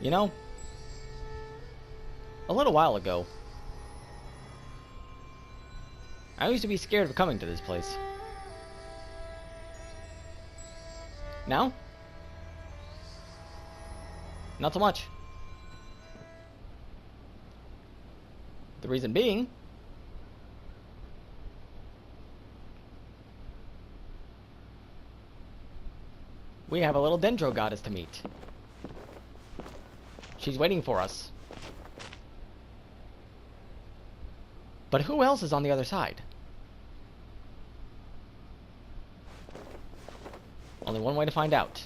You know, a little while ago, I used to be scared of coming to this place. Now? Not so much. The reason being, we have a little Dendro goddess to meet. She's waiting for us. But who else is on the other side? Only one way to find out.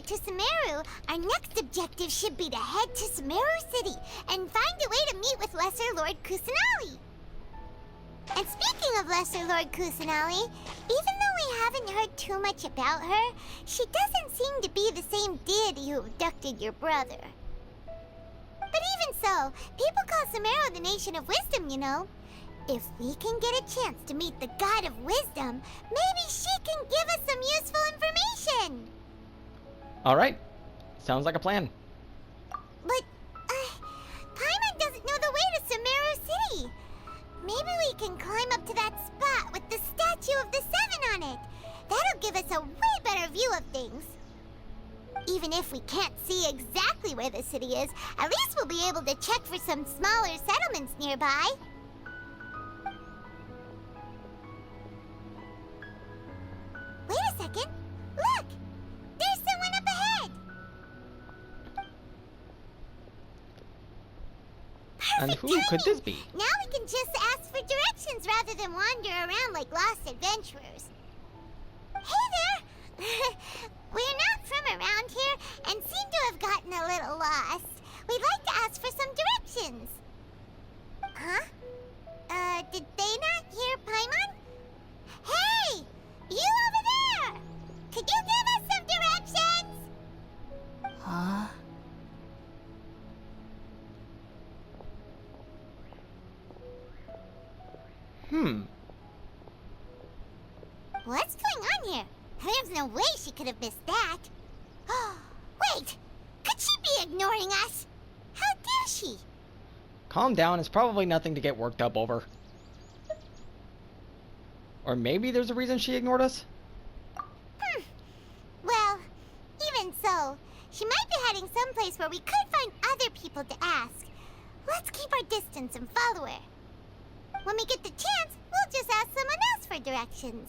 To Sumeru, our next objective should be to head to Sumeru City and find a way to meet with Lesser Lord Kusanali. And speaking of Lesser Lord Kusanali, even though we haven't heard too much about her, she doesn't seem to be the same deity who abducted your brother. But even so, people call Sumeru the Nation of Wisdom, you know. If we can get a chance to meet the God of Wisdom, maybe she can give us some useful information. Alright. Sounds like a plan. But, Paimon doesn't know the way to Sumeru City. Maybe we can climb up to that spot with the statue of the Seven on it. That'll give us a way better view of things. Even if we can't see exactly where the city is, at least we'll be able to check for some smaller settlements nearby. Wait a second. Look! There's someone up ahead! Perfect And who timing. could this be? Now we can just ask for directions rather than wander around like lost adventurers. Hey there! We're not from around here and seem to have gotten a little lost. We'd like to ask for some directions. Huh? Did they not hear Paimon? Hey! You over there! Could you give us some directions? Huh? What's going on here? There's no way she could have missed that. Wait! Could she be ignoring us? How dare she? Calm down, it's probably nothing to get worked up over. Or maybe there's a reason she ignored us? Well, even so, she might be heading someplace where we could find other people to ask. Let's keep our distance and follow her. When we get the chance, we'll just ask someone else for directions.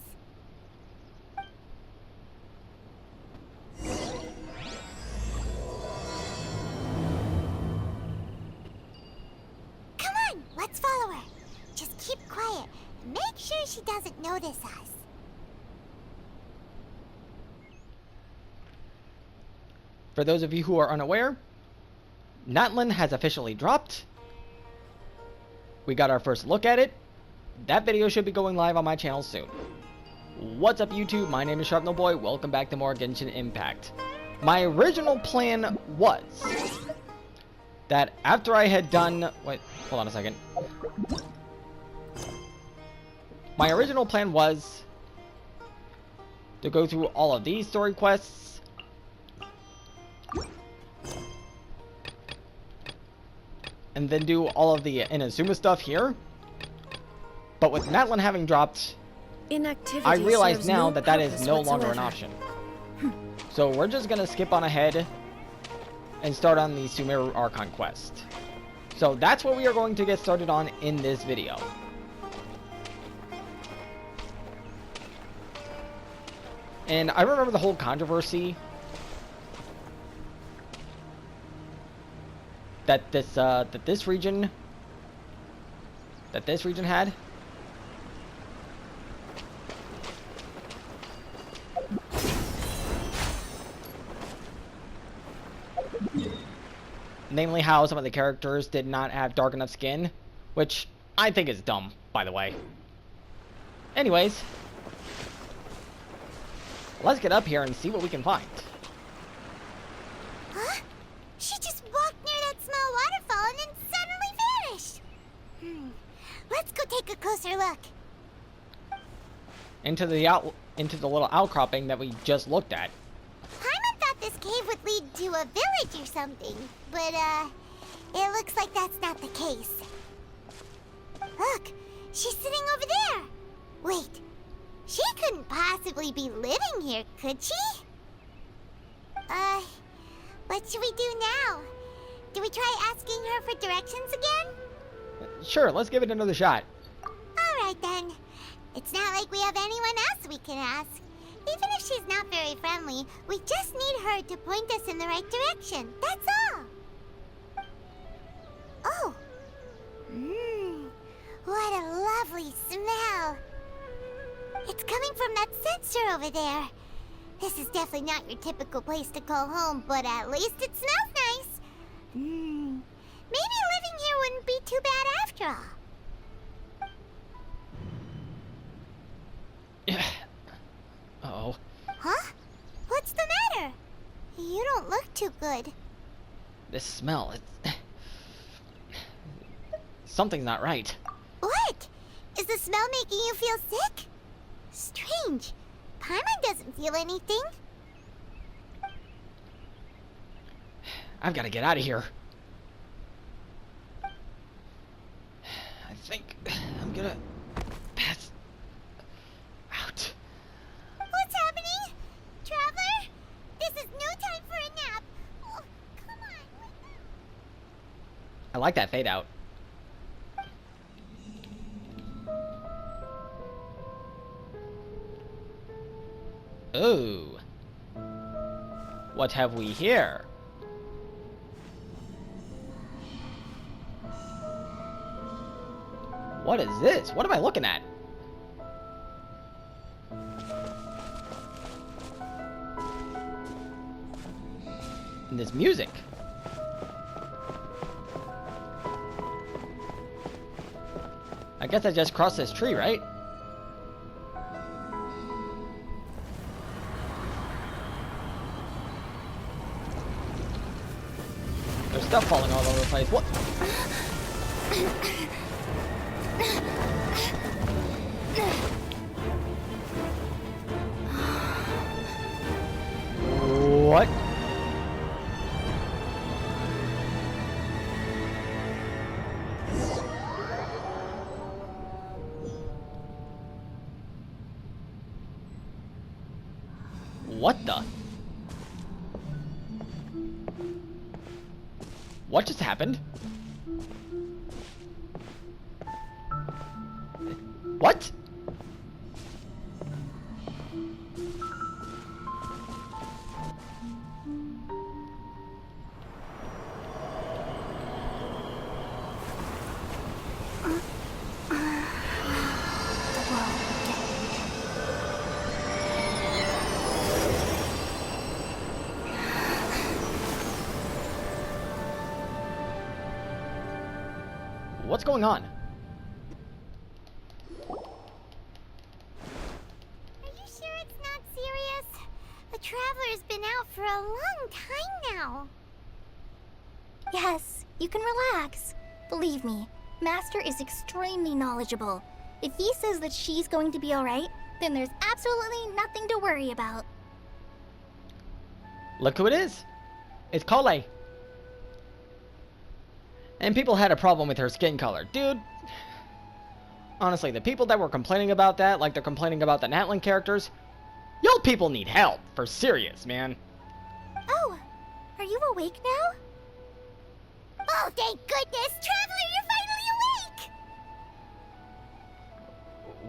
Come on, let's follow her. Just keep quiet and make sure she doesn't notice us. For those of you who are unaware, Natlan has officially dropped. We got our first look at it. That video should be going live on my channel soon. What's up, YouTube? My name is SharpNoBoy. Welcome back to more Genshin Impact. My original plan was that after I had done... Wait, hold on a second. My original plan was to go through all of these story quests, and then do all of the Inazuma stuff here. But with Natlan having dropped, I realize now that that is no longer an option. So we're just gonna skip on ahead and start on the Sumeru Archon quest. So that's what we are going to get started on in this video. And I remember the whole controversy that this region that this region had. Namely how some of the characters did not have dark enough skin, which I think is dumb, by the way. Anyways, let's get up here and see what we can find. Huh? She just walked near that small waterfall and then suddenly vanished. Let's go take a closer look. Into the little outcropping that we just looked at. Paimon thought this cave would lead to a village or something, but it looks like that's not the case. Look, she's sitting over there. Wait, she couldn't possibly be living here, could she? What should we do now? Do we try asking her for directions again? Sure, let's give it another shot. Alright then. It's not like we have anyone else we can ask. Even if she's not very friendly, we just need her to point us in the right direction. That's all. Oh. What a lovely smell. It's coming from that sensor over there. This is definitely not your typical place to call home, but at least it smells nice. Maybe living here wouldn't be too bad after all. Uh-oh. Huh? What's the matter? You don't look too good. This smell, something's not right. What? Is the smell making you feel sick? Strange. Paimon doesn't feel anything. I've got to get out of here. I think I'm gonna pass out. What's happening? Traveler? This is no time for a nap. Oh, come on. Wake up. I like that fade out. Ooh. What have we here? What is this? What am I looking at? And this music. I guess I just crossed this tree, right? There's stuff falling all over the place. What? What? What the? What just happened? What? What's going on? Are you sure it's not serious? The Traveler's been out for a long time now. Yes, you can relax. Believe me, Master is extremely knowledgeable. If he says that she's going to be alright, then there's absolutely nothing to worry about. Look who it is. It's Kole. And people had a problem with her skin color. Dude, honestly, the people that were complaining about that, like they're complaining about the Natlan characters, y'all people need help. For serious, man. Oh, are you awake now? Oh, thank goodness! Traveler, you're finally awake!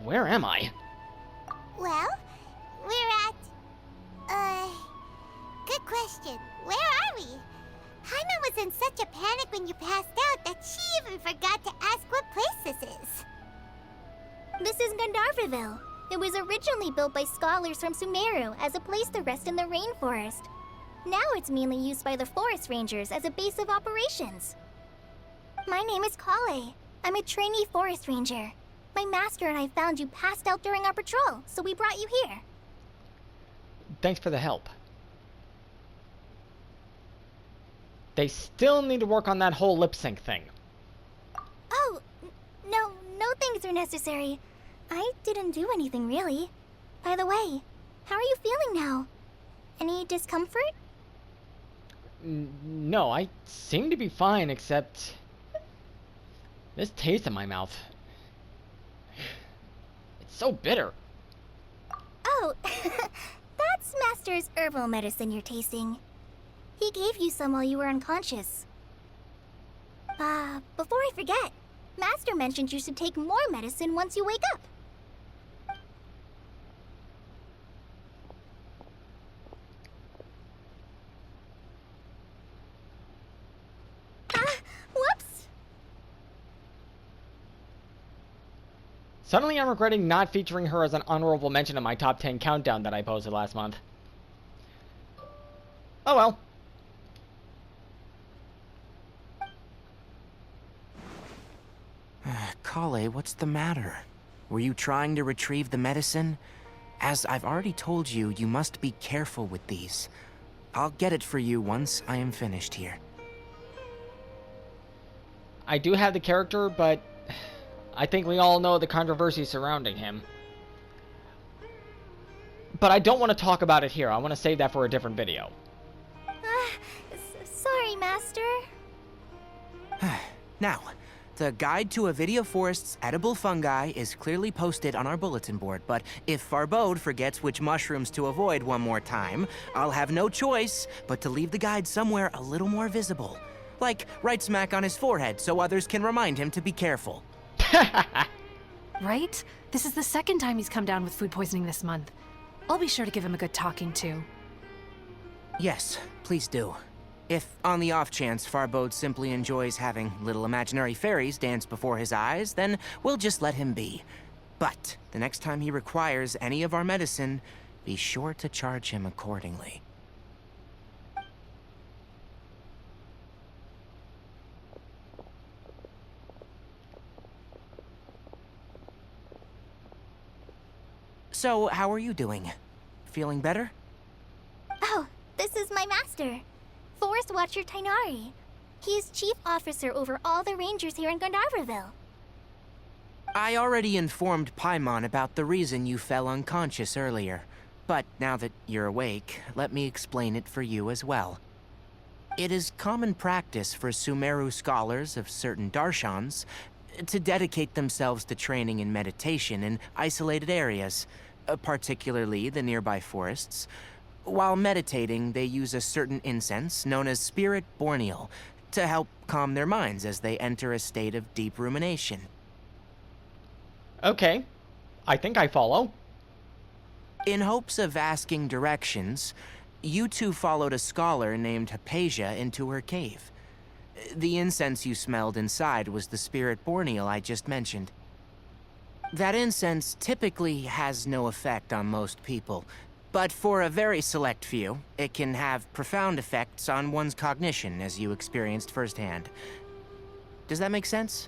Where am I? Well, we're at... Good question. Where are we? Paimon was in such a panic when you passed out that she even forgot to ask what place this is. This is Gandharvaville. It was originally built by scholars from Sumeru as a place to rest in the rainforest. Now it's mainly used by the forest rangers as a base of operations. My name is Kale. I'm a trainee forest ranger. My master and I found you passed out during our patrol, so we brought you here. Thanks for the help. They still need to work on that whole lip sync thing. Oh, no things are necessary. I didn't do anything really. By the way, how are you feeling now? Any discomfort? No, I seem to be fine, except this taste in my mouth. It's so bitter. Oh, that's Master's herbal medicine you're tasting. He gave you some while you were unconscious. Before I forget, Master mentioned you should take more medicine once you wake up. Whoops! Suddenly I'm regretting not featuring her as an honorable mention in my top 10 countdown that I posted last month. Oh well. Kale, what's the matter? Were you trying to retrieve the medicine? As I've already told you, you must be careful with these. I'll get it for you once I am finished here. I do have the character, but I think we all know the controversy surrounding him. But I don't want to talk about it here. I want to save that for a different video. Sorry, Master. Now, the guide to a video forest's edible fungi is clearly posted on our bulletin board, but if Farbode forgets which mushrooms to avoid one more time, I'll have no choice but to leave the guide somewhere a little more visible. Like right smack on his forehead so others can remind him to be careful. Right? This is the second time he's come down with food poisoning this month. I'll be sure to give him a good talking to. Yes, please do. If, on the off chance, Farbode simply enjoys having little imaginary fairies dance before his eyes, then we'll just let him be. But the next time he requires any of our medicine, be sure to charge him accordingly. So, how are you doing? Feeling better? Oh, this is my master, Forest Watcher Tainari. He is chief officer over all the rangers here in Gandharvaville. I already informed Paimon about the reason you fell unconscious earlier. But now that you're awake, let me explain it for you as well. It is common practice for Sumeru scholars of certain darshans to dedicate themselves to training in meditation in isolated areas, particularly the nearby forests. While meditating, they use a certain incense known as Spirit Borneal to help calm their minds as they enter a state of deep rumination. Okay, I think I follow. In hopes of asking directions, you two followed a scholar named Hypatia into her cave. The incense you smelled inside was the Spirit Borneal I just mentioned. That incense typically has no effect on most people, but for a very select few, it can have profound effects on one's cognition, as you experienced firsthand. Does that make sense?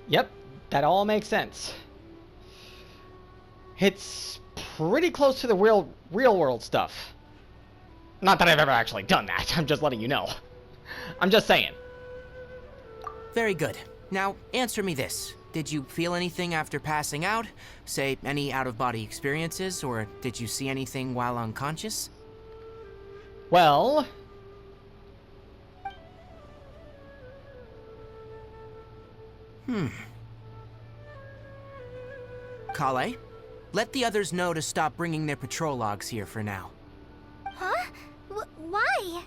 Yep, that all makes sense. It's pretty close to the real world stuff. Not that I've ever actually done that, I'm just letting you know. I'm just saying. Very good. Now, answer me this. Did you feel anything after passing out? Say, any out-of-body experiences, or did you see anything while unconscious? Well... Kale, let the others know to stop bringing their patrol logs here for now. Huh? Why?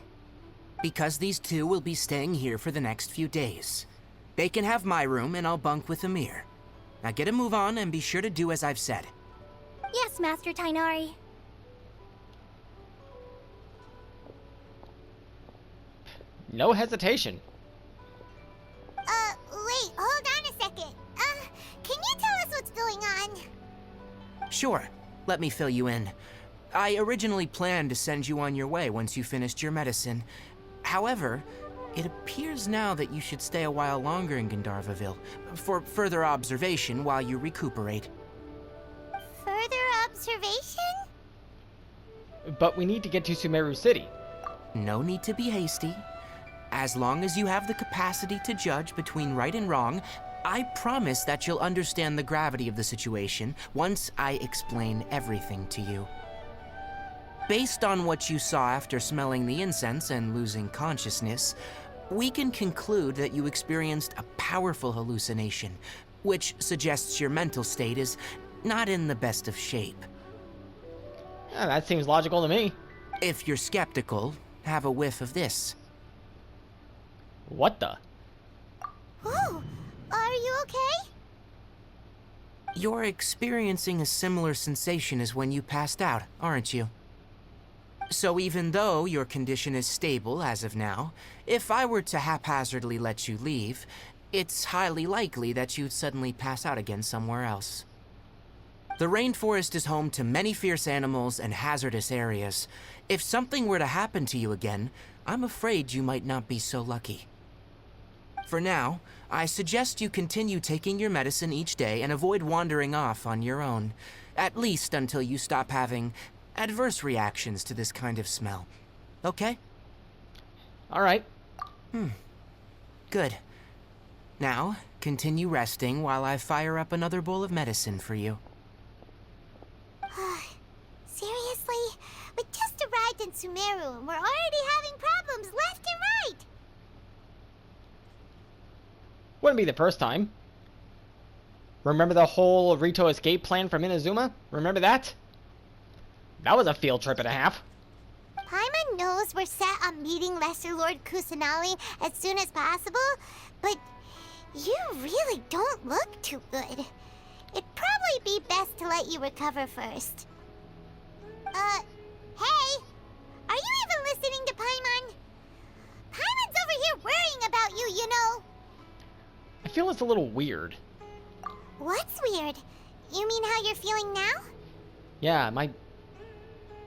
Because these two will be staying here for the next few days. They can have my room, and I'll bunk with Amir. Now get a move on, and be sure to do as I've said. Yes, Master Tainari. No hesitation. Wait, hold on a second. Can you tell us what's going Sure, let me fill you in. I originally planned to send you on your way once you finished your medicine. However, it appears now that you should stay a while longer in Gandharvaville for further observation while you recuperate. Further observation? But we need to get to Sumeru City. No need to be hasty. As long as you have the capacity to judge between right and wrong, I promise that you'll understand the gravity of the situation once I explain everything to you. Based on what you saw after smelling the incense and losing consciousness, we can conclude that you experienced a powerful hallucination, which suggests your mental state is not in the best of shape. Yeah, that seems logical to me. If you're skeptical, have a whiff of this. What the? Oh, are you okay? You're experiencing a similar sensation as when you passed out, aren't you? So even though your condition is stable as of now, if I were to haphazardly let you leave, it's highly likely that you'd suddenly pass out again somewhere else. The rainforest is home to many fierce animals and hazardous areas. If something were to happen to you again, I'm afraid you might not be so lucky. For now, I suggest you continue taking your medicine each day and avoid wandering off on your own, at least until you stop having adverse reactions to this kind of smell. Okay? Alright. Good. Now, continue resting while I fire up another bowl of medicine for you. Seriously? We just arrived in Sumeru and we're already having problems left and right! Wouldn't be the first time. Remember the whole Rito escape plan from Inazuma? Remember that? That was a field trip and a half. Paimon knows we're set on meeting Lesser Lord Kusanali as soon as possible, but you really don't look too good. It'd probably be best to let you recover first. Hey! Are you even listening to Paimon? Paimon's over here worrying about you, you know. I feel it's a little weird. What's weird? You mean how you're feeling now? Yeah, my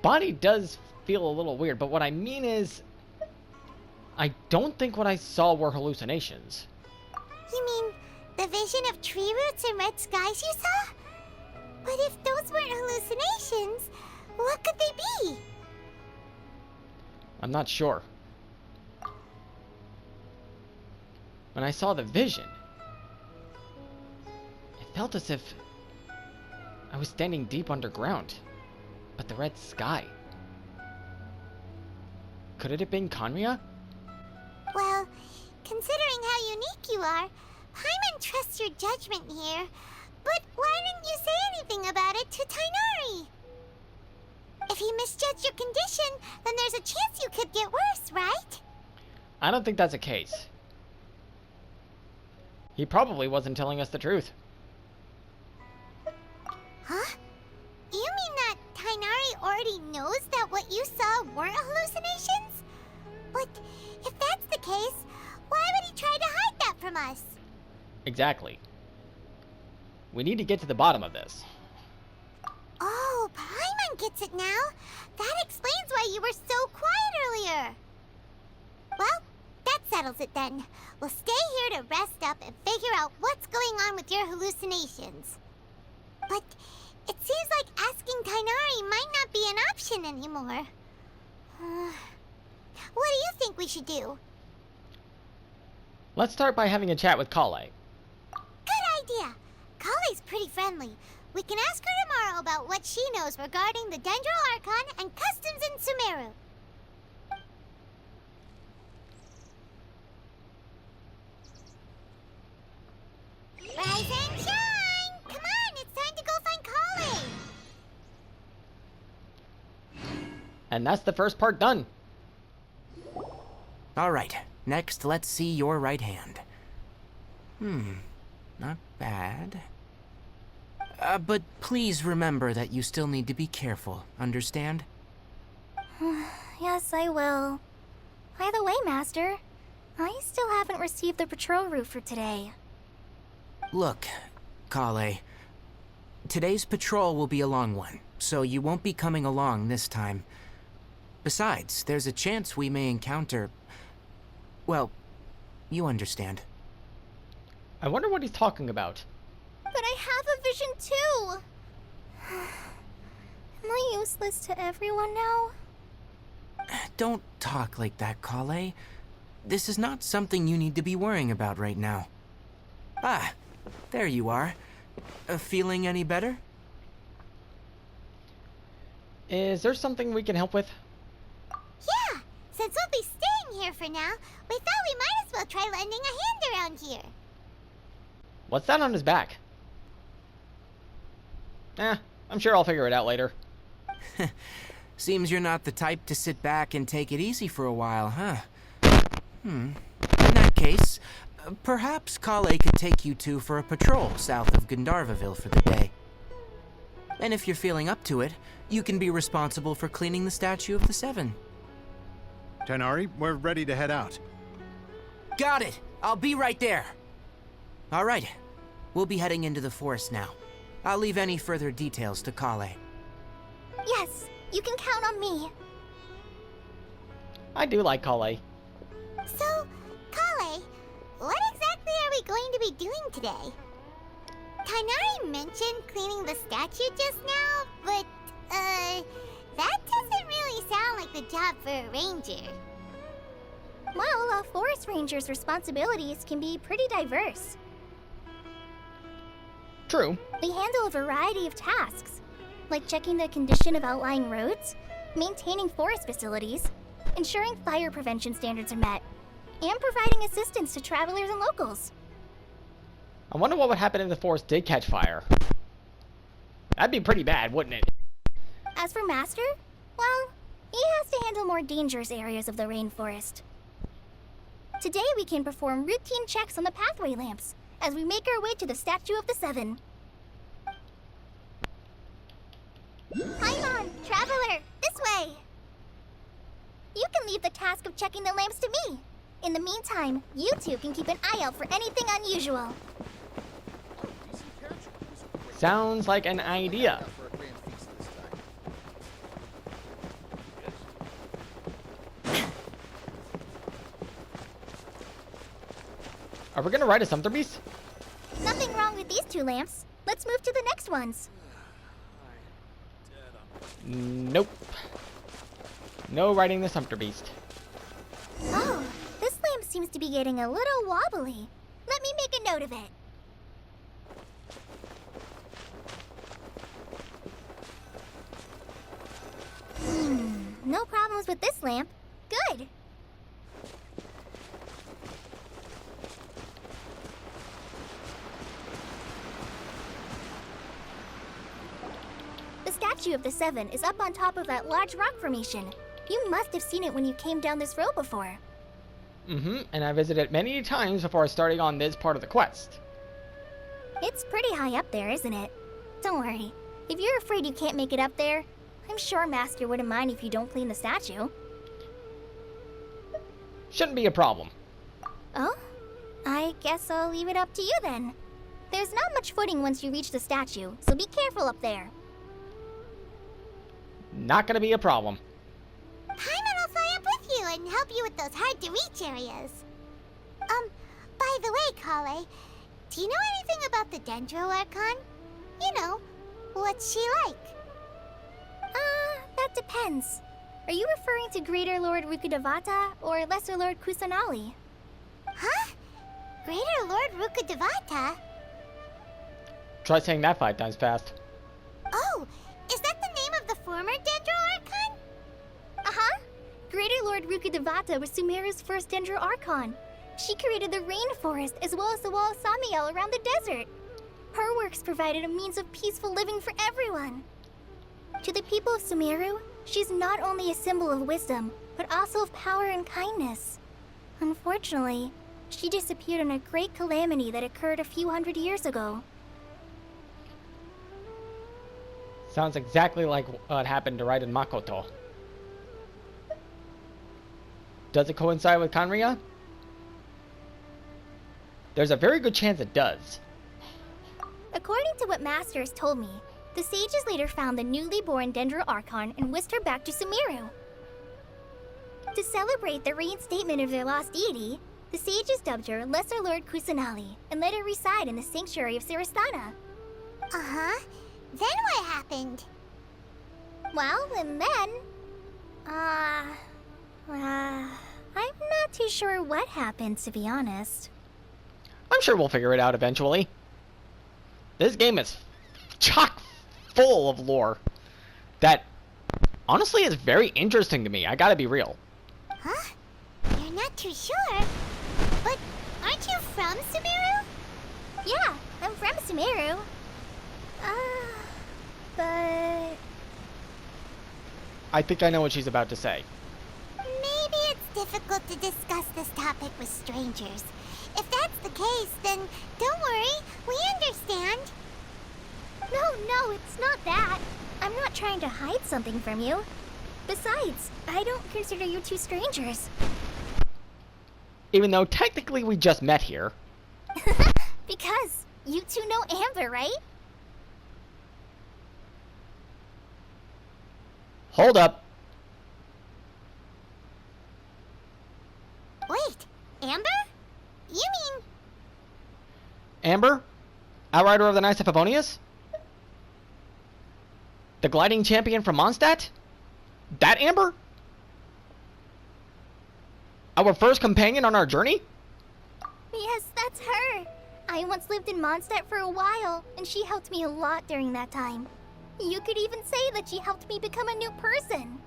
body does feel a little weird, but what I mean is, I don't think what I saw were hallucinations. You mean the vision of tree roots and red skies you saw? But if those weren't hallucinations, what could they be? I'm not sure. When I saw the vision, it felt as if I was standing deep underground, but the red sky. Could it have been Conria? Well, considering how unique you are, Paimon trusts your judgment here. But why didn't you say anything about it to Tainari? If he misjudged your condition, then there's a chance you could get worse, right? I don't think that's the case. He probably wasn't telling us the truth. Huh? You mean that Tainari already knows that what you saw weren't hallucinations? But if that's the case, why would he try to hide that from us? Exactly. We need to get to the bottom of this. Oh, Paimon gets it now. That explains why you were so quiet earlier. Well, that settles it then. We'll stay here to rest up and figure out what's going on with your hallucinations. But it seems like asking Tainari might not be an option anymore. What do you think we should do? Let's start by having a chat with Kale. Good idea. Kale's pretty friendly. We can ask her tomorrow about what she knows regarding the Dendro Archon and customs in Sumeru. Rise and shine! Come on, it's time to go find Kale! And that's the first part done. Alright, next let's see your right hand. Not bad. But please remember that you still need to be careful, understand? Yes, I will. By the way, Master, I still haven't received the patrol route for today. Look, Kale, today's patrol will be a long one, so you won't be coming along this time. Besides, there's a chance we may encounter... well, you understand. I wonder what he's talking about. But I have a vision too! Am I useless to everyone now? Don't talk like that, Kale. This is not something you need to be worrying about right now. Ah, there you are. Feeling any better? Is there something we can help with? Yeah, since we'll be staying here for now, we thought we might as well try lending a hand around here. What's that on his back? I'm sure I'll figure it out later. Seems you're not the type to sit back and take it easy for a while, huh? In that case, perhaps Kale could take you two for a patrol south of Gandharvaville for the day. And if you're feeling up to it, you can be responsible for cleaning the statue of the Seven. Tighnari, we're ready to head out. Got it! I'll be right there! Alright, we'll be heading into the forest now. I'll leave any further details to Kale. Yes, you can count on me. I do like Kale. So, Kale, what exactly are we going to be doing today? Tighnari mentioned cleaning the statue just now, but, that doesn't really sound like the job for a ranger. Well, a forest ranger's responsibilities can be pretty diverse. True. They handle a variety of tasks, like checking the condition of outlying roads, maintaining forest facilities, ensuring fire prevention standards are met, and providing assistance to travelers and locals. I wonder what would happen if the forest did catch fire. That'd be pretty bad, wouldn't it? As for Master, well, he has to handle more dangerous areas of the rainforest. Today we can perform routine checks on the pathway lamps as we make our way to the Statue of the Seven. Paimon, traveler, this way! You can leave the task of checking the lamps to me. In the meantime, you two can keep an eye out for anything unusual. Sounds like an idea. Are we gonna ride a Sumpter Beast? Nothing wrong with these two lamps. Let's move to the next ones. Nope. No riding the Sumpter Beast. Oh, this lamp seems to be getting a little wobbly. Let me make a note of it. No problems with this lamp. Good. The Statue of the Seven is up on top of that large rock formation. You must have seen it when you came down this road before. And I visited many times before starting on this part of the quest. It's pretty high up there, isn't it? Don't worry. If you're afraid you can't make it up there, I'm sure Master wouldn't mind if you don't clean the statue. Shouldn't be a problem. Oh? I guess I'll leave it up to you then. There's not much footing once you reach the statue, so be careful up there. Not gonna be a problem. Paimon will fly up with you and help you with those hard-to-reach areas. By the way, Kale, do you know anything about the Dendro Archon? You know, what's she like? That depends. Are you referring to Greater Lord Rukkhadevata or Lesser Lord Kusanali? Huh? Greater Lord Rukkhadevata? Try saying that 5 times fast. Oh, is that the name of the former Dendro Archon? Uh-huh. Greater Lord Rukkhadevata was Sumeru's first Dendro Archon. She created the rainforest as well as the wall of Samiel around the desert. Her works provided a means of peaceful living for everyone. To the people of Sumeru, she's not only a symbol of wisdom, but also of power and kindness. Unfortunately, she disappeared in a great calamity that occurred a few hundred years ago. Sounds exactly like what happened to Raiden Makoto. Does it coincide with Kanria? There's a very good chance it does. According to what Masters told me, the sages later found the newly born Dendro Archon and whisked her back to Sumeru. To celebrate the reinstatement of their lost deity, the sages dubbed her Lesser Lord Kusanali and let her reside in the sanctuary of Siristana. Uh-huh. Then what happened? Well, and then... I'm not too sure what happened, to be honest. I'm sure we'll figure it out eventually. This game is chock full of lore that honestly is very interesting to me. I gotta be real. Huh? You're not too sure? But aren't you from Sumeru? Yeah, I'm from Sumeru. But... I think I know what she's about to say. Maybe it's difficult to discuss this topic with strangers. If that's the case, then don't worry, we understand. No, it's not that. I'm not trying to hide something from you. Besides, I don't consider you two strangers. Even though technically we just met here. Because you two know Amber, right? Hold up. Wait, Amber? You mean... Amber? Outrider of the Knights of Favonius? The gliding champion from Mondstadt? That Amber? Our first companion on our journey? Yes, that's her. I once lived in Mondstadt for a while, and she helped me a lot during that time. You could even say that she helped me become a new person.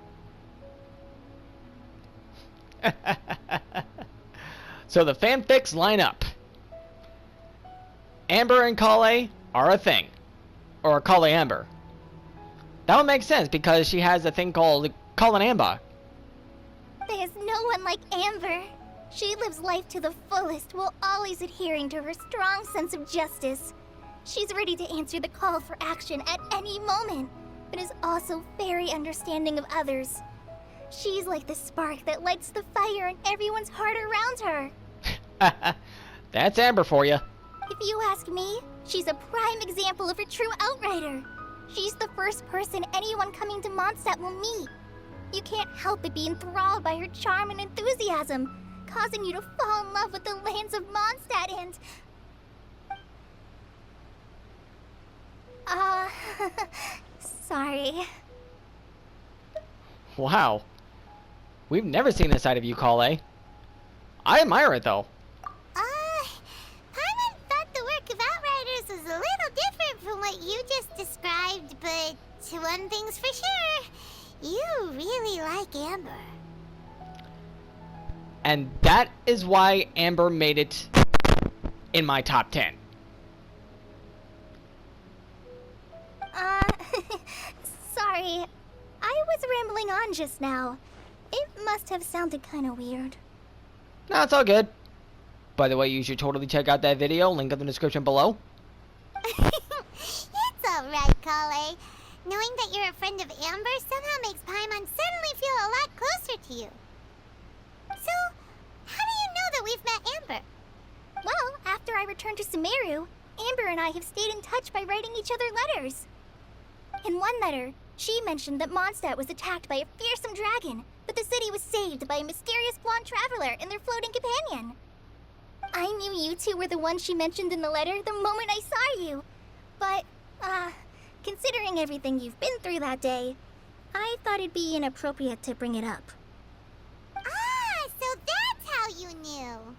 So the fanfics line up. Amber and Kale are a thing. Or Kale Amber. That would make sense because she has a thing called Kale Amber. There's no one like Amber. She lives life to the fullest while always adhering to her strong sense of justice. She's ready to answer the call for action at any moment, but is also very understanding of others. She's like the spark that lights the fire in everyone's heart around her. That's Amber for you. If you ask me, she's a prime example of a true outrider. She's the first person anyone coming to Mondstadt will meet. You can't help but be enthralled by her charm and enthusiasm, causing you to fall in love with the lands of Mondstadt and... sorry. Wow. We've never seen this side of you, Kale. I admire it, though. Paimon thought the work of Outriders was a little different from what you just described, but one thing's for sure, you really like Amber. And that is why Amber made it in my top 10. Sorry. I was rambling on just now. It must have sounded kind of weird. No, it's all good. By the way, you should totally check out that video, link in the description below. It's alright, Kale. Knowing that you're a friend of Amber somehow makes Paimon suddenly feel a lot closer to you. So, how do you know that we've met Amber? Well, after I returned to Sumeru, Amber and I have stayed in touch by writing each other letters. In one letter, she mentioned that Mondstadt was attacked by a fearsome dragon, but the city was saved by a mysterious blonde traveler and their floating companion. I knew you two were the ones she mentioned in the letter the moment I saw you. But, considering everything you've been through that day, I thought it'd be inappropriate to bring it up. So that's how you knew.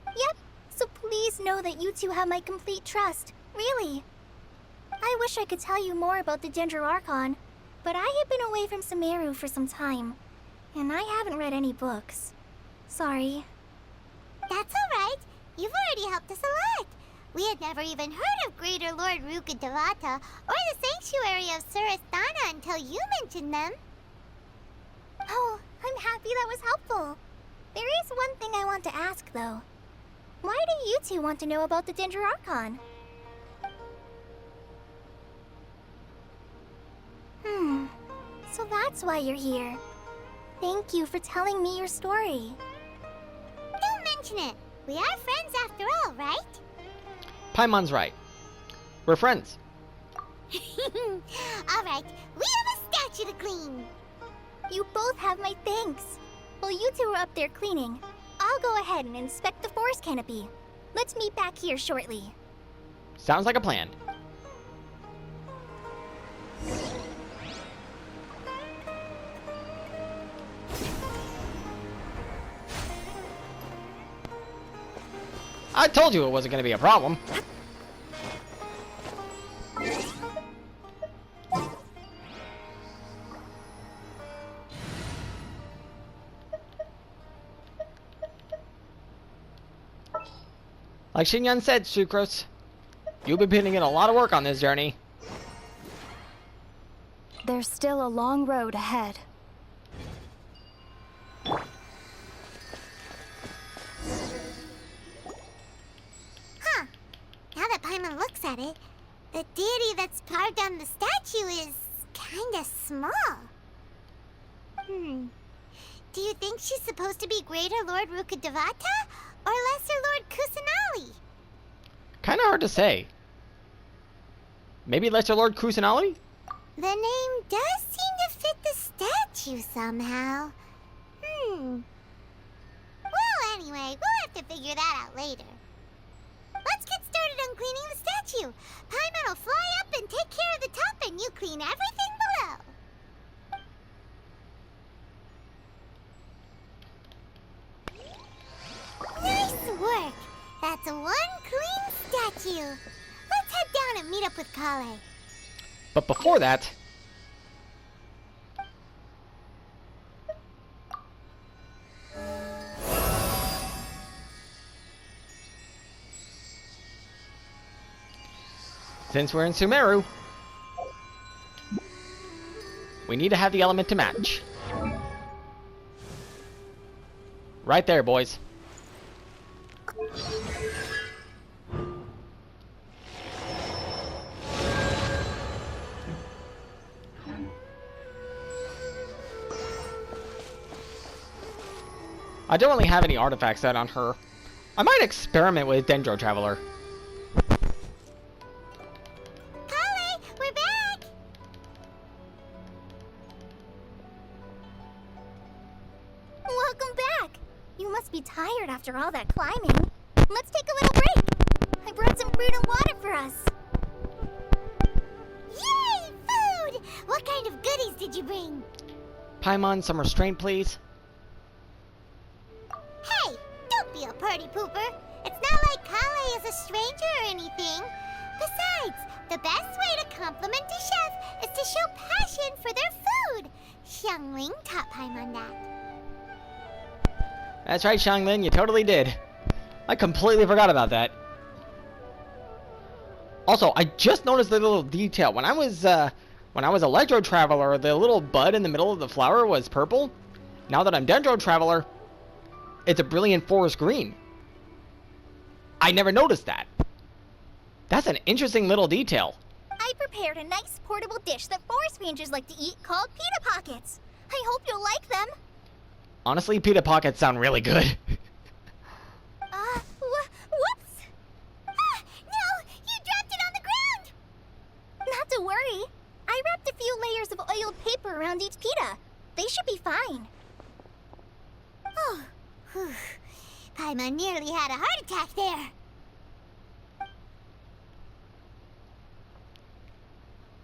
Yep, so please know that you two have my complete trust, really. I wish I could tell you more about the Dendro Archon, but I have been away from Sumeru for some time, and I haven't read any books. Sorry. That's alright. You've already helped us a lot. We had never even heard of Greater Lord Ruka Devata or the Sanctuary of Surasthana until you mentioned them. Oh, I'm happy that was helpful. There is one thing I want to ask, though. Why do you two want to know about the Dendro Archon? So that's why you're here. Thank you for telling me your story. Don't mention it. We are friends after all, right? Paimon's right. We're friends. Alright, we have a statue to clean. You both have my thanks. While you two are up there cleaning, I'll go ahead and inspect the forest canopy. Let's meet back here shortly. Sounds like a plan. I told you it wasn't going to be a problem. Like Shinyan said, Sucrose, you'll be putting in a lot of work on this journey. There's still a long road ahead. Huh. Now that Paimon looks at it, the deity that's carved on the statue is kinda small. Do you think she's supposed to be Greater Lord Rukkhadevata or Lesser Lord Kusanali? Kinda hard to say. Maybe Lesser Lord Kusanali? The name does seem to fit the statue somehow. Well, anyway, we'll have to figure that out later. Let's get started on cleaning the statue. Paimon will fly up and take care of the top, and you clean everything below. Nice work. That's one clean statue. Let's head down and meet up with Kale. But before that... since we're in Sumeru, we need to have the element to match. Right there, boys. I don't really have any artifacts set on her. I might experiment with Dendro Traveler. Kale, we're back! Welcome back! You must be tired after all that climbing. Let's take a little break. I brought some fruit and water for us. Yay, food! What kind of goodies did you bring? Paimon, some restraint, please. Hey, don't be a party pooper. It's not like Kale is a stranger or anything. Besides, the best way to compliment a chef is to show passion for their food. Xiangling taught Paimon that. That's right, Xianglin, you totally did. I completely forgot about that. Also, I just noticed the little detail. When I was Electro Traveler, the little bud in the middle of the flower was purple. Now that I'm Dendro Traveler, it's a brilliant forest green. I never noticed that. That's an interesting little detail. I prepared a nice portable dish that forest rangers like to eat called pita pockets. I hope you'll like them. Honestly, pita pockets sound really good. Whoops! Ah, no! You dropped it on the ground! Not to worry. I wrapped a few layers of oiled paper around each pita. They should be fine. Oh, whew. Paimon nearly had a heart attack there.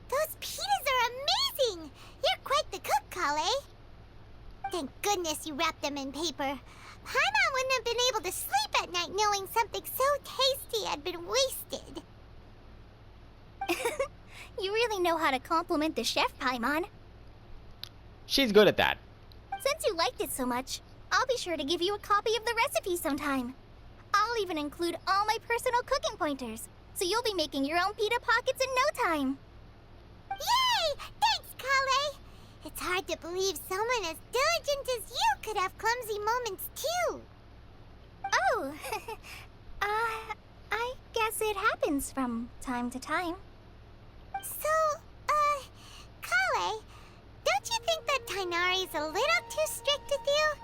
Those pitas are amazing! You're quite the cook, Kale. Thank goodness you wrapped them in paper. Paimon wouldn't have been able to sleep at night knowing something so tasty had been wasted. You really know how to compliment the chef, Paimon. She's good at that. Since you liked it so much, I'll be sure to give you a copy of the recipe sometime. I'll even include all my personal cooking pointers, so you'll be making your own pita pockets in no time. Yay! Thanks, Kale! It's hard to believe someone as diligent as you could have clumsy moments, too. Oh, I guess it happens from time to time. So, Kale, don't you think that Tainari's a little too strict with you?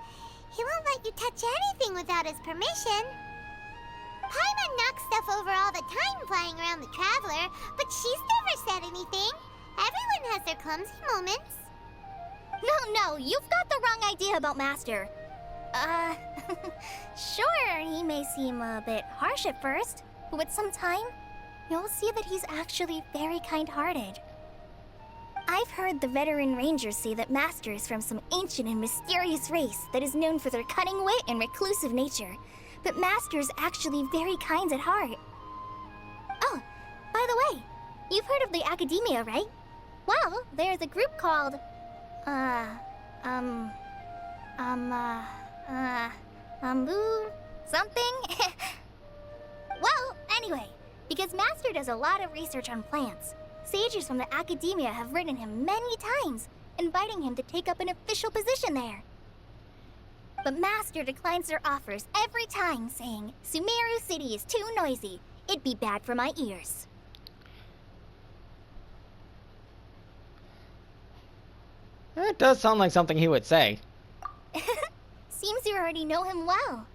He won't let you touch anything without his permission. Paimon knocks stuff over all the time flying around the Traveler, but she's never said anything. Everyone has their clumsy moments. No, you've got the wrong idea about Master. Sure, he may seem a bit harsh at first, but with some time, you'll see that he's actually very kind-hearted. I've heard the veteran rangers say that Master is from some ancient and mysterious race that is known for their cunning wit and reclusive nature, but Master's actually very kind at heart. Oh, by the way, you've heard of the Academia, right? Well, there's a group called, something? Well, anyway, because Master does a lot of research on plants, sages from the Academia have written him many times, inviting him to take up an official position there. But Master declines their offers every time, saying, Sumeru City is too noisy. It'd be bad for my ears. That does sound like something he would say. Seems you already know him well.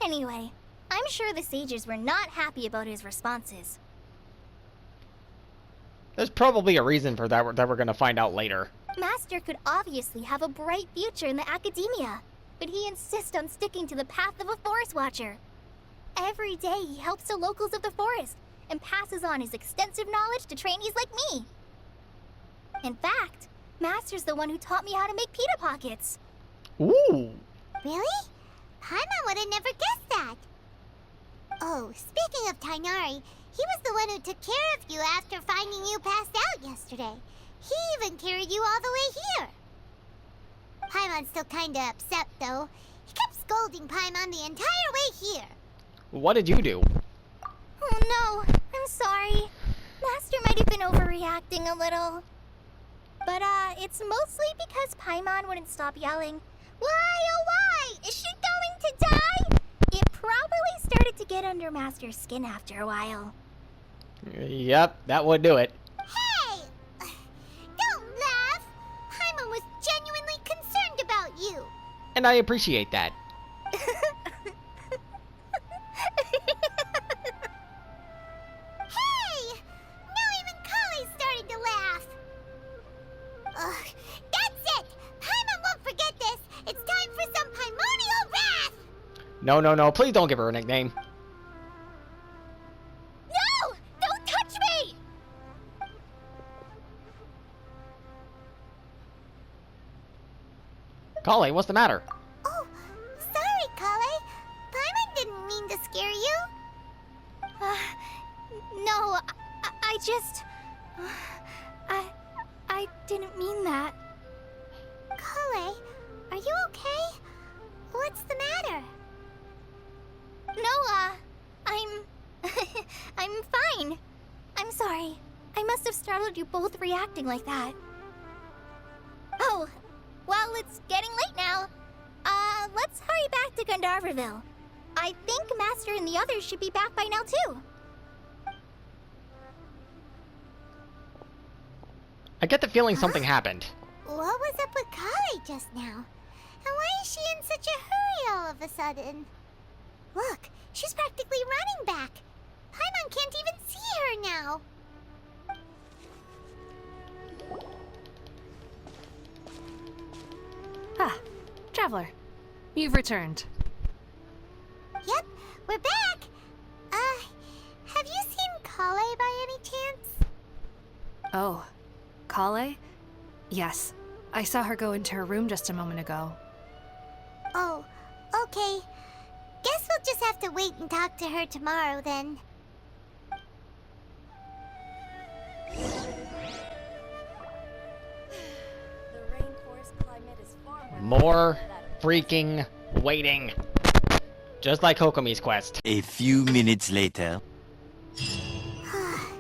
Anyway, I'm sure the sages were not happy about his responses. There's probably a reason for that we're going to find out later. Master could obviously have a bright future in the Academia, but he insists on sticking to the path of a forest watcher. Every day he helps the locals of the forest and passes on his extensive knowledge to trainees like me. In fact, Master's the one who taught me how to make pita pockets. Ooh. Really? Paimon would have never guessed that. Oh, speaking of Tainari, he was the one who took care of you after finding you passed out yesterday. He even carried you all the way here. Paimon's still kinda upset, though. He kept scolding Paimon the entire way here. What did you do? Oh no, I'm sorry. Master might have been overreacting a little. But, it's mostly because Paimon wouldn't stop yelling, Why, oh why? Is she going to die? It probably started to get under Master's skin after a while. Yep, that would do it. Hey! Don't laugh! Paimon was genuinely concerned about you. And I appreciate that. Hey! Now even Kale's starting to laugh. Ugh, that's it! Paimon won't forget this! It's time for some Paimonial wrath! No, please don't give her a nickname. No! Don't touch me! Kale, what's the matter? Oh, sorry, Kale. Paimon didn't mean to scare you. No, I just... I didn't mean that. Kale, are you okay? What's the matter? No, I'm fine. I'm sorry. I must have startled you both reacting like that. Oh, well, it's getting late now. Let's hurry back to Gandharville. I think Master and the others should be back by now, too. I get the feeling something happened. What was up with Kale just now? And why is she in such a hurry all of a sudden? Look, she's practically running back. Paimon can't even see her now. Ah, Traveler. You've returned. Yep, we're back. Have you seen Kale by any chance? Oh, Kale? Yes. I saw her go into her room just a moment ago. Oh, okay. Guess we'll just have to wait and talk to her tomorrow then. More freaking waiting. Just like Kokomi's quest. A few minutes later. Paimon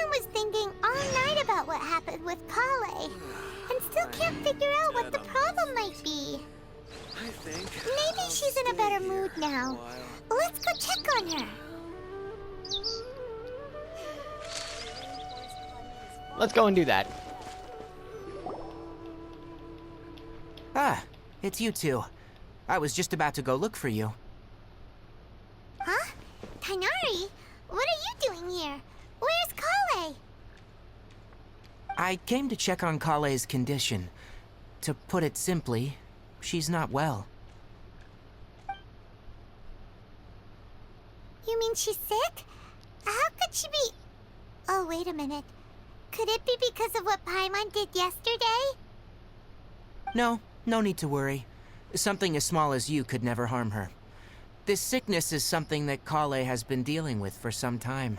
was thinking all night about what happened with Kale, and still can't figure out what the problem might be. Maybe she's in a better mood now. Let's go check on her. Let's go and do that. Ah, it's you two. I was just about to go look for you. Huh? here. Where's Kale? I came to check on Kale's condition. To put it simply, she's not well. You mean she's sick? How could she be... Oh, wait a minute. Could it be because of what Paimon did yesterday? No need to worry. Something as small as you could never harm her. This sickness is something that Kale has been dealing with for some time.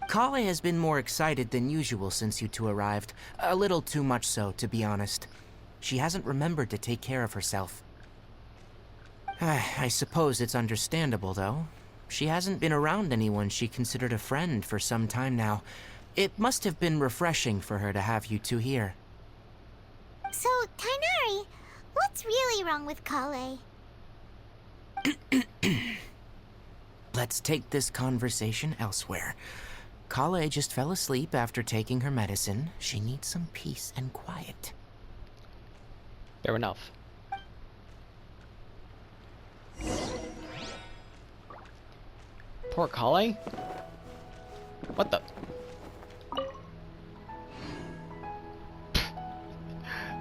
Kale has been more excited than usual since you two arrived. A little too much so, to be honest. She hasn't remembered to take care of herself. I suppose it's understandable, though. She hasn't been around anyone she considered a friend for some time now. It must have been refreshing for her to have you two here. So, Tighnari, what's really wrong with Kale? Let's take this conversation elsewhere. Kale just fell asleep after taking her medicine. She needs some peace and quiet. Fair enough. Poor Kale. What the?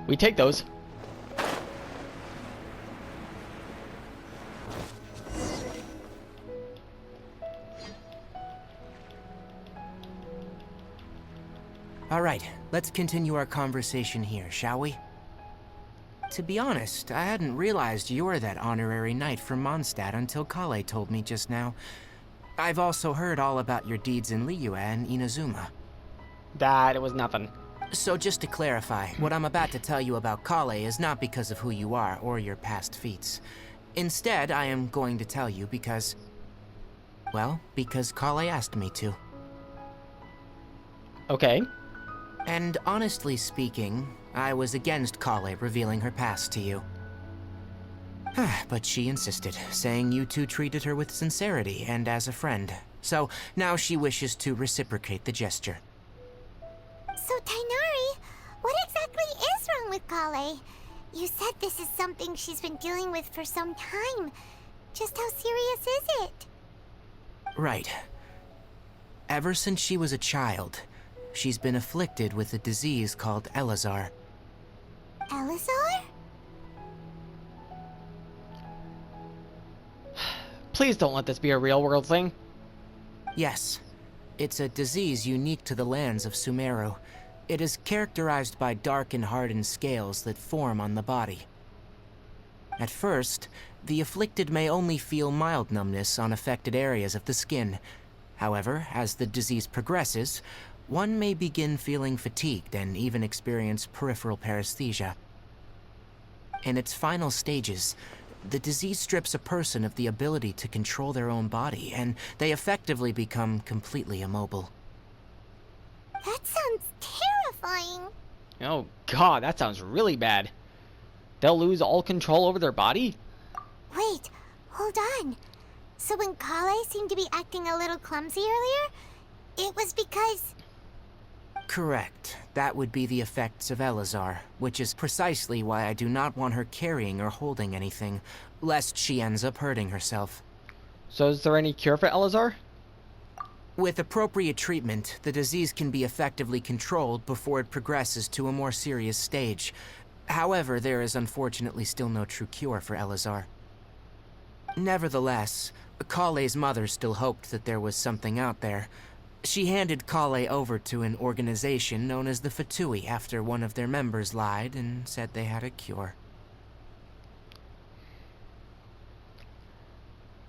We take those. All right, let's continue our conversation here, shall we? To be honest, I hadn't realized you're that honorary knight from Mondstadt until Kale told me just now. I've also heard all about your deeds in Liyue and Inazuma. That it was nothing. So just to clarify, what I'm about to tell you about Kale is not because of who you are or your past feats. Instead, I am going to tell you because... well, because Kale asked me to. Okay. And honestly speaking, I was against Kale revealing her past to you. But she insisted, saying you two treated her with sincerity and as a friend. So now she wishes to reciprocate the gesture. So, Tighnari, what exactly is wrong with Kale? You said this is something she's been dealing with for some time. Just how serious is it? Right. Ever since she was a child, she's been afflicted with a disease called Elazar. Elazar? Please don't let this be a real-world thing. Yes. It's a disease unique to the lands of Sumeru. It is characterized by dark and hardened scales that form on the body. At first, the afflicted may only feel mild numbness on affected areas of the skin. However, as the disease progresses, one may begin feeling fatigued and even experience peripheral paresthesia. In its final stages, the disease strips a person of the ability to control their own body, and they effectively become completely immobile. That sounds terrifying. Oh god, that sounds really bad. They'll lose all control over their body? Wait, hold on. So when Kale seemed to be acting a little clumsy earlier, it was because... Correct. That would be the effects of Elazar, which is precisely why I do not want her carrying or holding anything, lest she ends up hurting herself. So is there any cure for Elazar? With appropriate treatment, the disease can be effectively controlled before it progresses to a more serious stage. However, there is unfortunately still no true cure for Elazar. Nevertheless, Kale's mother still hoped that there was something out there. She handed Kale over to an organization known as the Fatui after one of their members lied and said they had a cure.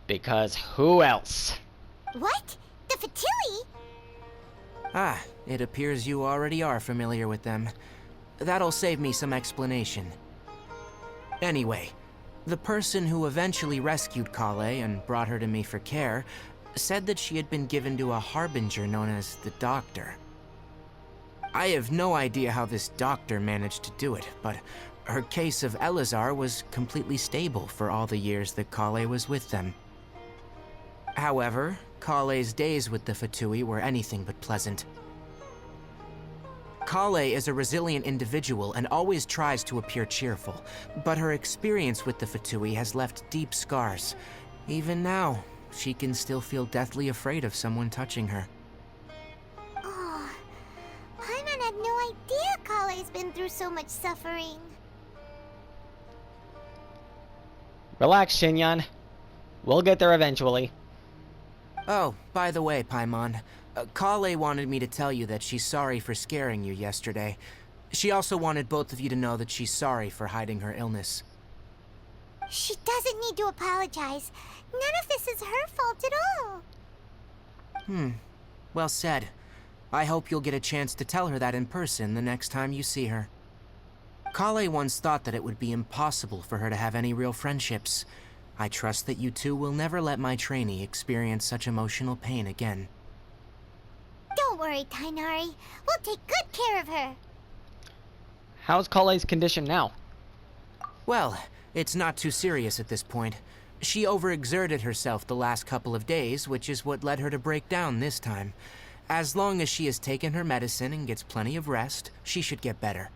Because who else? What? The Fatui? Ah, it appears you already are familiar with them. That'll save me some explanation. Anyway, the person who eventually rescued Kale and brought her to me for care said that she had been given to a harbinger known as the Doctor. I have no idea how this doctor managed to do it, but her case of Elazar was completely stable for all the years that Kale was with them. However, Kale's days with the Fatui were anything but pleasant. Kale is a resilient individual and always tries to appear cheerful, but her experience with the Fatui has left deep scars. Even now, she can still feel deathly afraid of someone touching her. Oh, Paimon had no idea Kale's been through so much suffering. Relax, Shinyan. We'll get there eventually. Oh, by the way, Paimon, Kale wanted me to tell you that she's sorry for scaring you yesterday. She also wanted both of you to know that she's sorry for hiding her illness. She doesn't need to apologize. None of this is her fault at all. Well said. I hope you'll get a chance to tell her that in person the next time you see her. Kale once thought that it would be impossible for her to have any real friendships. I trust that you two will never let my trainee experience such emotional pain again. Don't worry, Tainari. We'll take good care of her. How's Kale's condition now? Well, it's not too serious at this point. She overexerted herself the last couple of days, which is what led her to break down this time. As long as she has taken her medicine and gets plenty of rest, she should get better.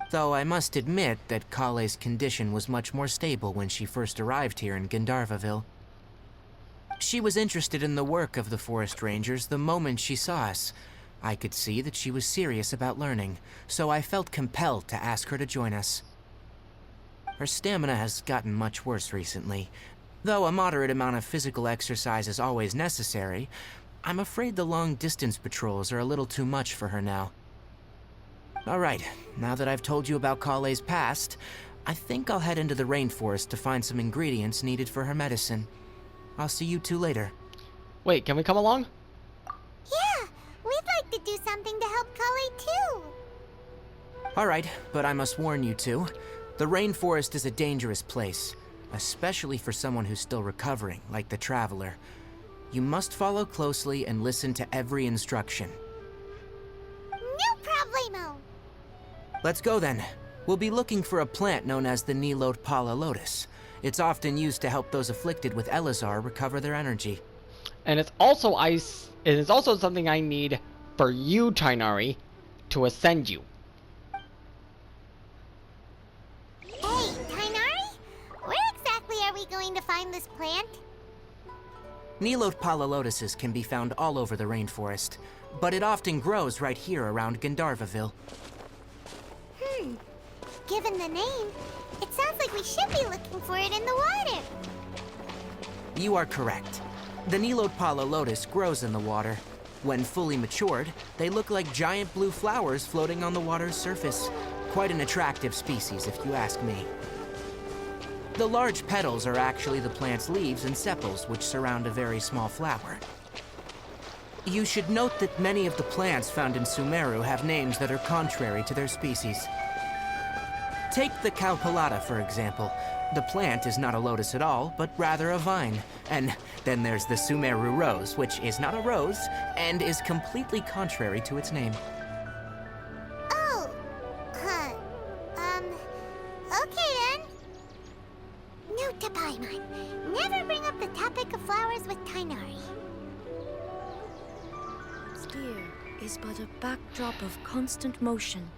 Though I must admit that Kale's condition was much more stable when she first arrived here in Gandharvaville. She was interested in the work of the forest rangers the moment she saw us. I could see that she was serious about learning, so I felt compelled to ask her to join us. Her stamina has gotten much worse recently. Though a moderate amount of physical exercise is always necessary, I'm afraid the long-distance patrols are a little too much for her now. Alright, now that I've told you about Kale's past, I think I'll head into the rainforest to find some ingredients needed for her medicine. I'll see you two later. Wait, can we come along? Yeah, we'd like to do something to help Kale too. Alright, but I must warn you two. The rainforest is a dangerous place, especially for someone who's still recovering, like the Traveler. You must follow closely and listen to every instruction. No problemo. Let's go then. We'll be looking for a plant known as the Nilot Pala Lotus. It's often used to help those afflicted with Elazar recover their energy. And it's also something I need for you, Tainari, to ascend you. Hey, Tainari? Where exactly are we going to find this plant? Nilot Pala Lotuses can be found all over the rainforest, but it often grows right here around Gandharvaville. Given the name, it sounds like we should be looking for it in the water. You are correct. The Nilot Pala Lotus grows in the water. When fully matured, they look like giant blue flowers floating on the water's surface. Quite an attractive species, if you ask me. The large petals are actually the plant's leaves and sepals, which surround a very small flower. You should note that many of the plants found in Sumeru have names that are contrary to their species. Take the Cowpelata, for example. The plant is not a lotus at all, but rather a vine. And then there's the Sumeru rose, which is not a rose, and is completely contrary to its name. Oh, okay then. Note to Paimon, never bring up the topic of flowers with Tainari. Sphere is but a backdrop of constant motion.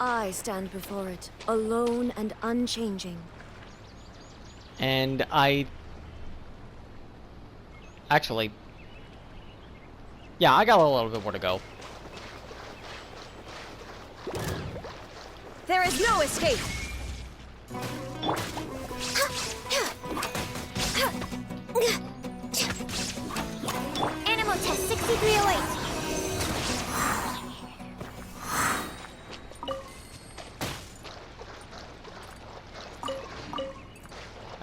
I stand before it, alone and unchanging. And actually, yeah, I got a little bit more to go. There is no escape! Animal test 6308.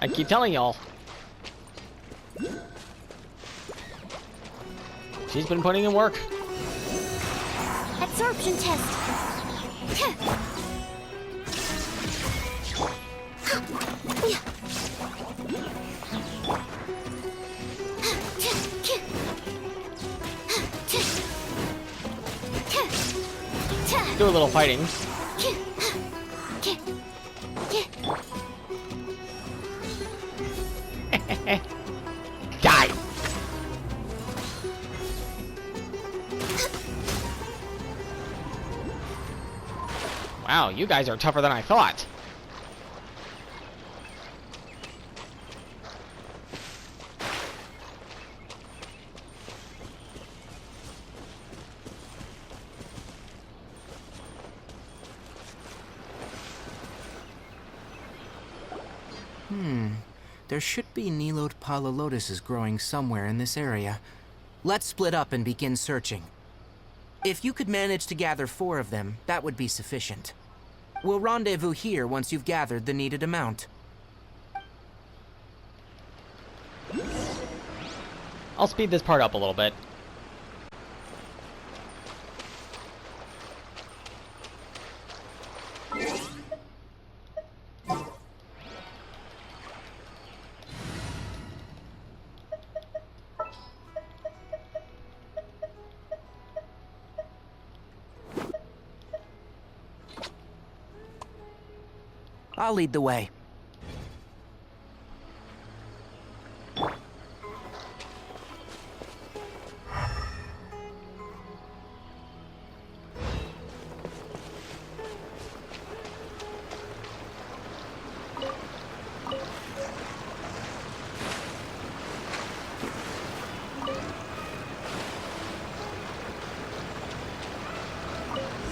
I keep telling y'all. She's been putting in work. Absorption test. Do a little fighting. Die! Wow, you guys are tougher than I thought. There should be Nilode Palalotuses growing somewhere in this area. Let's split up and begin searching. If you could manage to gather 4 of them, that would be sufficient. We'll rendezvous here once you've gathered the needed amount. I'll speed this part up a little bit. I'll lead the way.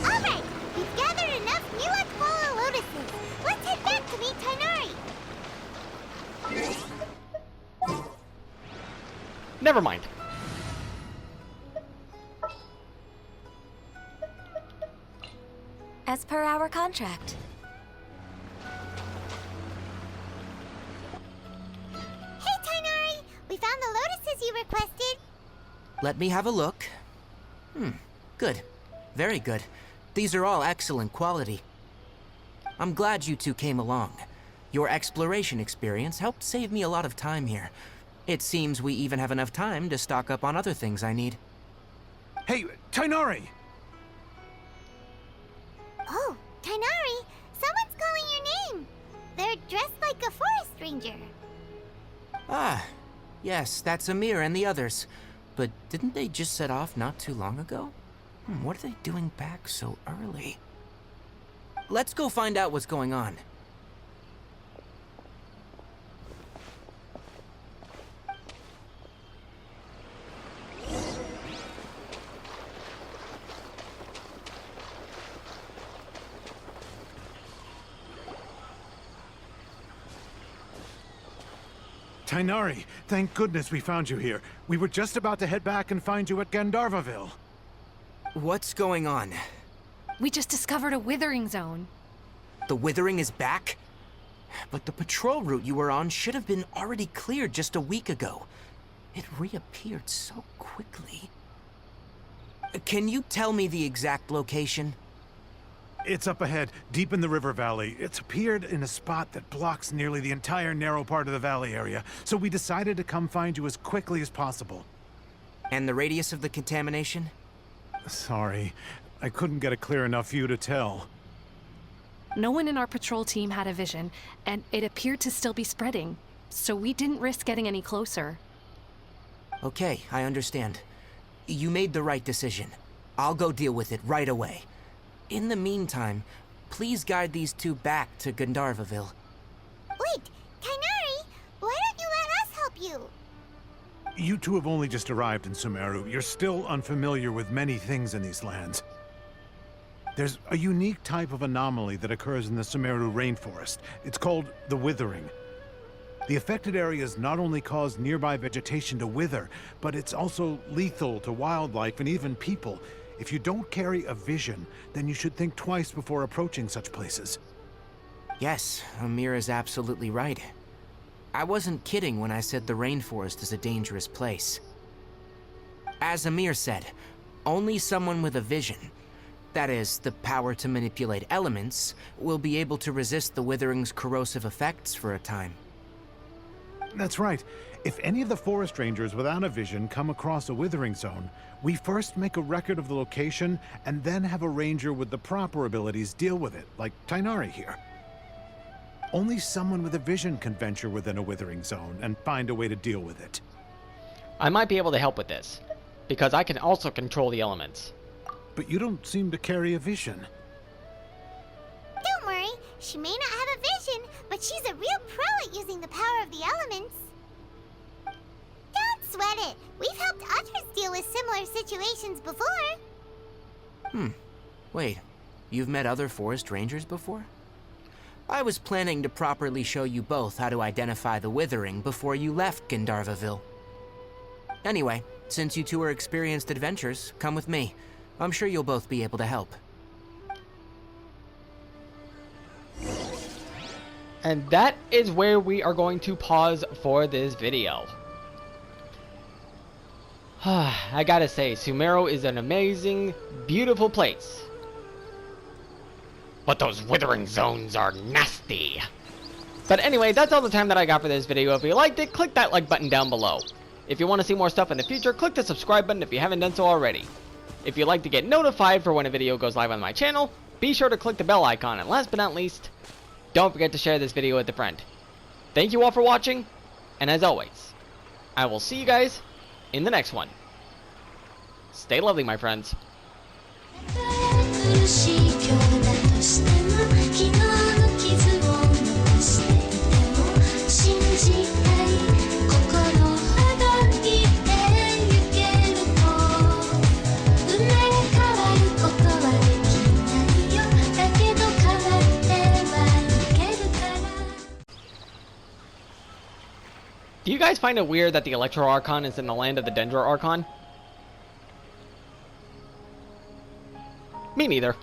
Alright, we've gathered enough Nilode Palalotuses. Let's head back to meet Tighnari. Never mind. As per our contract. Hey, Tighnari! We found the lotuses you requested. Let me have a look. Good. Very good. These are all excellent quality. I'm glad you two came along. Your exploration experience helped save me a lot of time here. It seems we even have enough time to stock up on other things I need. Hey, Tighnari! Oh, Tighnari! Someone's calling your name! They're dressed like a forest ranger. Ah, yes, that's Amir and the others. But didn't they just set off not too long ago? What are they doing back so early? Let's go find out what's going on. Tighnari, thank goodness we found you here. We were just about to head back and find you at Gandharvaville. What's going on? We just discovered a withering zone. The withering is back? But the patrol route you were on should have been already cleared just a week ago. It reappeared so quickly. Can you tell me the exact location? It's up ahead, deep in the river valley. It's appeared in a spot that blocks nearly the entire narrow part of the valley area, so we decided to come find you as quickly as possible. And the radius of the contamination? Sorry, I couldn't get a clear enough view to tell. No one in our patrol team had a vision, and it appeared to still be spreading, so we didn't risk getting any closer. Okay, I understand. You made the right decision. I'll go deal with it right away. In the meantime, please guide these two back to Gandharvaville. Wait, Tighnari! Why don't you let us help you? You two have only just arrived in Sumeru. You're still unfamiliar with many things in these lands. There's a unique type of anomaly that occurs in the Sumeru rainforest. It's called the withering. The affected areas not only cause nearby vegetation to wither, but it's also lethal to wildlife and even people. If you don't carry a vision, then you should think twice before approaching such places. Yes, Amir is absolutely right. I wasn't kidding when I said the rainforest is a dangerous place. As Amir said, only someone with a vision, that is, the power to manipulate elements, will be able to resist the withering's corrosive effects for a time. That's right. If any of the forest rangers without a vision come across a withering zone, we first make a record of the location and then have a ranger with the proper abilities deal with it, like Tighnari here. Only someone with a vision can venture within a withering zone and find a way to deal with it. I might be able to help with this, because I can also control the elements. But you don't seem to carry a vision. Don't worry, she may not have a vision, but she's a real pro at using the power of the elements. Don't sweat it. We've helped others deal with similar situations before. Wait, you've met other forest rangers before? I was planning to properly show you both how to identify the Withering before you left Gandharvaville. Anyway, since you two are experienced adventurers, come with me. I'm sure you'll both be able to help. And that is where we are going to pause for this video. I gotta say, Sumeru is an amazing, beautiful place. But those withering zones are nasty. But anyway, that's all the time that I got for this video. If you liked it, click that like button down below. If you want to see more stuff in the future, click the subscribe button if you haven't done so already. If you'd like to get notified for when a video goes live on my channel, be sure to click the bell icon. And last but not least, don't forget to share this video with a friend. Thank you all for watching, and as always, I will see you guys in the next one. Stay lovely, my friends. Do you guys find it weird that the Electro Archon is in the land of the Dendro Archon? Me neither.